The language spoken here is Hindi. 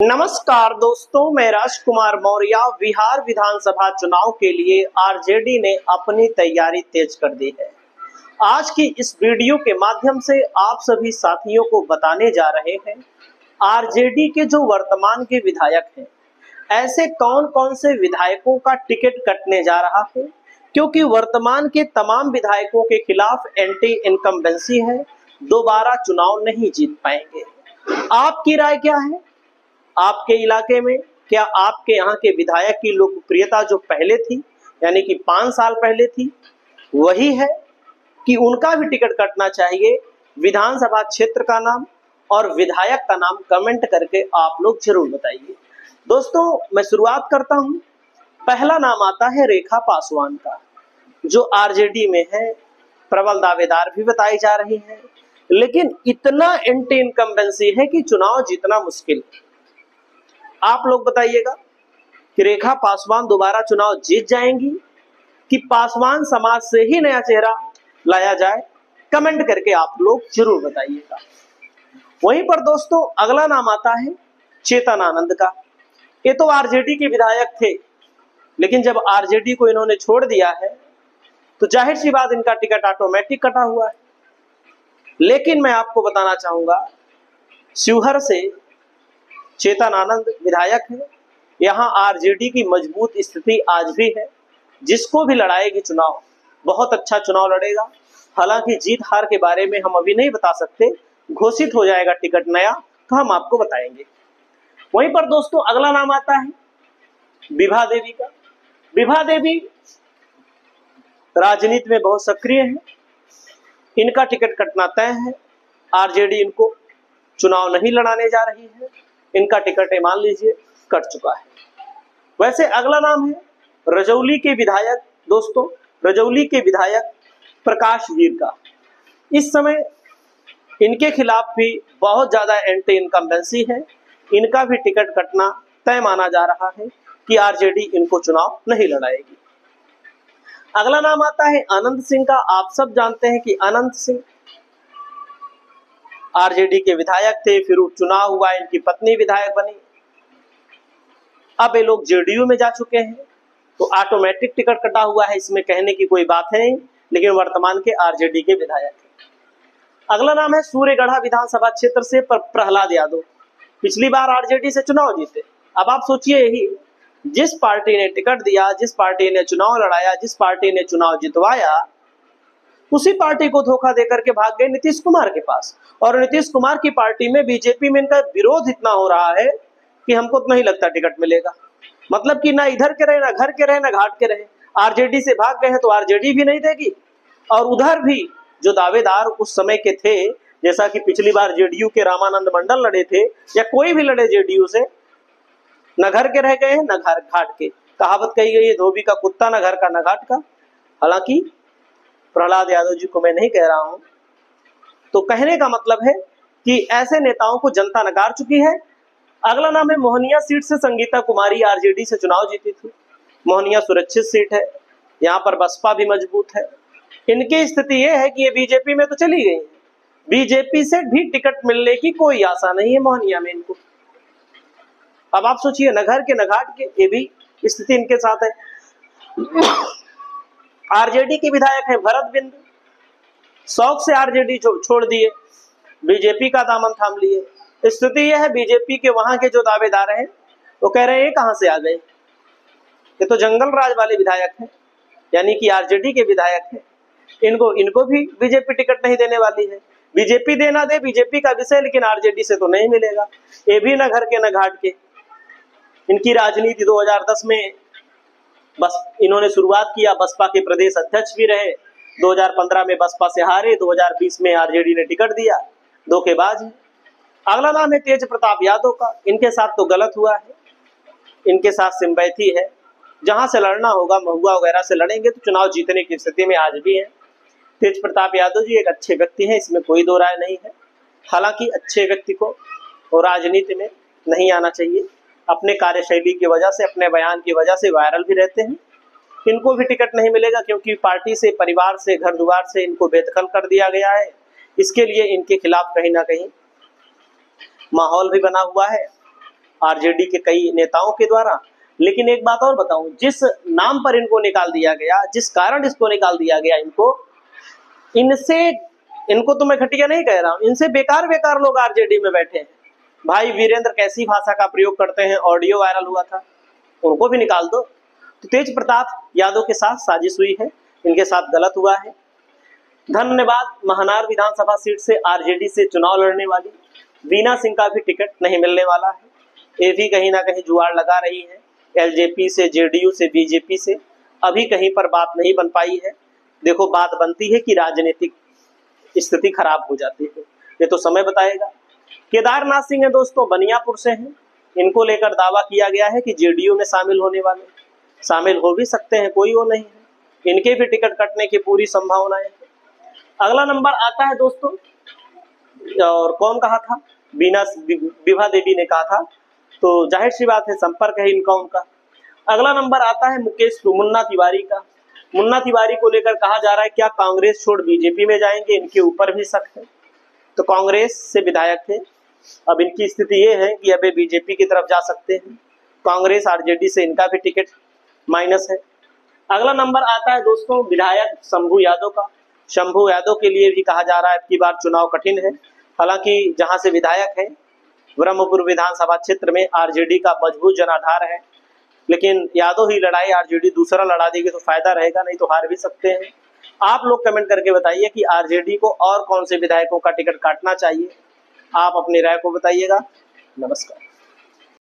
नमस्कार दोस्तों, मैं राजकुमार मौर्य। बिहार विधानसभा चुनाव के लिए आरजेडी ने अपनी तैयारी तेज कर दी है। आज की इस वीडियो के माध्यम से आप सभी साथियों को बताने जा रहे हैं आरजेडी के जो वर्तमान के विधायक हैं, ऐसे कौन कौन से विधायकों का टिकट कटने जा रहा है, क्योंकि वर्तमान के तमाम विधायकों के खिलाफ एंटी इनकम्बेंसी है, दोबारा चुनाव नहीं जीत पाएंगे। आपकी राय क्या है? आपके इलाके में क्या आपके यहाँ के विधायक की लोकप्रियता जो पहले थी, यानी कि 5 साल पहले थी, वही है कि उनका भी टिकट कटना चाहिए? विधानसभा क्षेत्र का नाम और विधायक का नाम कमेंट करके आप लोग जरूर बताइए। दोस्तों, मैं शुरुआत करता हूं। पहला नाम आता है रेखा पासवान का, जो आरजेडी में है, प्रबल दावेदार भी बताई जा रही है, लेकिन इतना एंटी इनकम्बेंसी है कि चुनाव जीतना मुश्किल है। आप लोग बताइएगा कि रेखा पासवान दोबारा चुनाव जीत जाएंगी कि पासवान समाज से ही नया चेहरा लाया जाए? कमेंट करके आप लोग जरूर बताइएगा। वहीं पर दोस्तों, अगला नाम आता है चेतन आनंद का। ये तो आरजेडी के विधायक थे, लेकिन जब आरजेडी को इन्होंने छोड़ दिया है तो जाहिर सी बात इनका टिकट ऑटोमेटिक कटा हुआ है। लेकिन मैं आपको बताना चाहूंगा, शिवहर से चेतन आनंद विधायक है। यहाँ आरजेडी की मजबूत स्थिति आज भी है। जिसको भी लड़ाएगी चुनाव, बहुत अच्छा चुनाव लड़ेगा। हालांकि जीत हार के बारे में हम अभी नहीं बता सकते, घोषित हो जाएगा टिकट नया तो हम आपको बताएंगे। वहीं पर दोस्तों, अगला नाम आता है विभा देवी का। विभा देवी राजनीति में बहुत सक्रिय है, इनका टिकट कटना तय है। आरजेडी इनको चुनाव नहीं लड़ाने जा रही है, इनका टिकट मान लीजिए कट चुका है। वैसे अगला नाम है रजौली के विधायक। दोस्तों, रजौली के विधायक प्रकाश वीर का। इस समय इनके खिलाफ भी बहुत ज्यादा एंटी इनकम्बेंसी है, इनका भी टिकट कटना तय माना जा रहा है कि आरजेडी इनको चुनाव नहीं लड़ाएगी। अगला नाम आता है अनंत सिंह का। आप सब जानते हैं कि अनंत सिंह आरजेडी के विधायक थे, फिर चुनाव हुआ, इनकी पत्नी विधायक बनी। अब ये लोग जेडीयू में जा चुके हैं, तो ऑटोमेटिक टिकट कटा हुआ है, इसमें कहने की कोई बात है नहीं, लेकिन वर्तमान के आरजेडी के विधायक हैं। अगला नाम है सूर्यगढ़ा विधानसभा क्षेत्र से प्रहलाद यादव। पिछली बार आरजेडी से चुनाव जीते। अब आप सोचिए, यही जिस पार्टी ने टिकट दिया, जिस पार्टी ने चुनाव लड़ाया, जिस पार्टी ने चुनाव जितवाया, उसी पार्टी को धोखा देकर के भाग गए नीतीश कुमार के पास। और नीतीश कुमार की पार्टी में, बीजेपी में इनका विरोध इतना हो रहा है कि हमको तो नहीं लगता टिकट मिलेगा। मतलब कि ना इधर के रहे, ना घर के रहे, ना घाट के रहे, आरजेडी से भाग गए हैं तो आरजेडी भी नहीं देगी। और उधर भी जो दावेदार उस समय के थे, जैसा कि पिछली बार जेडीयू के रामानंद मंडल लड़े थे, या कोई भी लड़े जेडीयू से, न घर के रह गए हैं न घाट के। कहावत कही गई है, धोबी का कुत्ता न घर का न घाट का। हालांकि प्रहलाद यादव जी को मैं नहीं कह रहा हूं, तो कहने का मतलब है कि ऐसे नेताओं को जनता नकार चुकी है। अगला नाम है मोहनिया सीट से संगीता कुमारी। आरजेडी से चुनाव जीती थी। मोहनिया सुरक्षित सीट है, यहाँ पर बसपा भी मजबूत है। इनकी स्थिति ये है कि ये बीजेपी में तो चली गई, बीजेपी से भी टिकट मिलने की कोई आशा नहीं है मोहनिया में इनको। अब आप सोचिए, न घर के न घाट के, ये भी स्थिति इनके साथ है। आरजेडी के विधायक हैं भरत बिंद। शौक से आरजेडी छोड़ दिए, बीजेपी का दामन थाम लिए। स्थिति यह है, बीजेपी के वहां के जो दावेदार हैं वो कह रहे हैं ये कहां से आ गए, ये तो जंगल राज वाले विधायक हैं, यानी कि आरजेडी के विधायक हैं। इनको भी बीजेपी टिकट नहीं देने वाली है। बीजेपी देना दे, बीजेपी का विषय, लेकिन आरजेडी से तो नहीं मिलेगा। ये भी न घर के न घाट के। इनकी राजनीति 2010 में बस इन्होंने शुरुआत किया, बसपा के प्रदेश अध्यक्ष भी रहे। 2015 में बसपा से हारे, 2020 में आरजेडी ने टिकट दिया। धोखेबाज है। अगला नाम है तेज प्रताप यादव का। इनके साथ तो गलत हुआ है, इनके साथ सिंपैथी है। जहां से लड़ना होगा, महुआ वगैरह से लड़ेंगे तो चुनाव जीतने की स्थिति में आज भी है। तेज प्रताप यादव जी एक अच्छे व्यक्ति हैं, इसमें कोई दो राय नहीं है। हालांकि अच्छे व्यक्ति को और राजनीति में नहीं आना चाहिए। अपने कार्यशैली की वजह से, अपने बयान की वजह से वायरल भी रहते हैं। इनको भी टिकट नहीं मिलेगा, क्योंकि पार्टी से, परिवार से, घर द्वार से इनको बेदखल कर दिया गया है। इसके लिए इनके खिलाफ कहीं ना कहीं माहौल भी बना हुआ है। आरजेडी के कई नेताओं के द्वारा। लेकिन एक बात और बताऊं, जिस नाम पर इनको निकाल दिया गया, जिस कारण इसको निकाल दिया गया, इनको तो मैं घटिया नहीं कह रहा हूं, इनसे बेकार बेकार लोग आरजेडी में बैठे हैं। भाई वीरेंद्र कैसी भाषा का प्रयोग करते हैं, ऑडियो वायरल हुआ था, उनको भी निकाल दो। तो तेज प्रताप यादव के साथ साजिश हुई है, इनके साथ गलत हुआ है। धन्यवाद। महनार विधानसभा सीट से आरजेडी से चुनाव लड़ने वाली वीना सिंह का भी टिकट नहीं मिलने वाला है। ये भी कहीं ना कहीं जुगाड़ लगा रही है, एलजेपी से, जेडीयू से, बीजेपी से। अभी कहीं पर बात नहीं बन पाई है। देखो, बात बनती है कि राजनीतिक स्थिति खराब हो जाती है, ये तो समय बताएगा। केदारनाथ सिंह है दोस्तों, बनियापुर से हैं। इनको लेकर दावा किया गया है कि जेडीयू में शामिल होने वाले, शामिल हो भी सकते हैं, कोई वो नहीं है। इनके भी टिकट कटने की पूरी संभावनाएं। अगला नंबर आता है दोस्तों, और कौन कहा था, विभा देवी ने कहा था, तो जाहिर सी बात है संपर्क है इनका उनका। अगला नंबर आता है मुन्ना तिवारी का। मुन्ना तिवारी को लेकर कहा जा रहा है क्या कांग्रेस छोड़ बीजेपी में जाएंगे, इनके ऊपर भी शक है। तो कांग्रेस से विधायक थे, अब इनकी स्थिति ये है कि अब बीजेपी की तरफ जा सकते हैं। कांग्रेस आरजेडी से इनका भी टिकट माइनस है। अगला नंबर आता है दोस्तों विधायक शंभू यादव का। शंभू यादव के लिए भी कहा जा रहा है कि बार चुनाव कठिन है। हालांकि जहां से विधायक है, ब्रह्मपुर विधानसभा क्षेत्र में आरजेडी का मजबूत जनाधार है, लेकिन यादव ही लड़ाई, आरजेडी दूसरा लड़ा देगी तो फायदा रहेगा, नहीं तो हार भी सकते हैं। आप लोग कमेंट करके बताइए कि आरजेडी को और कौन से विधायकों का टिकट काटना चाहिए। आप अपनी राय को बताइएगा। नमस्कार।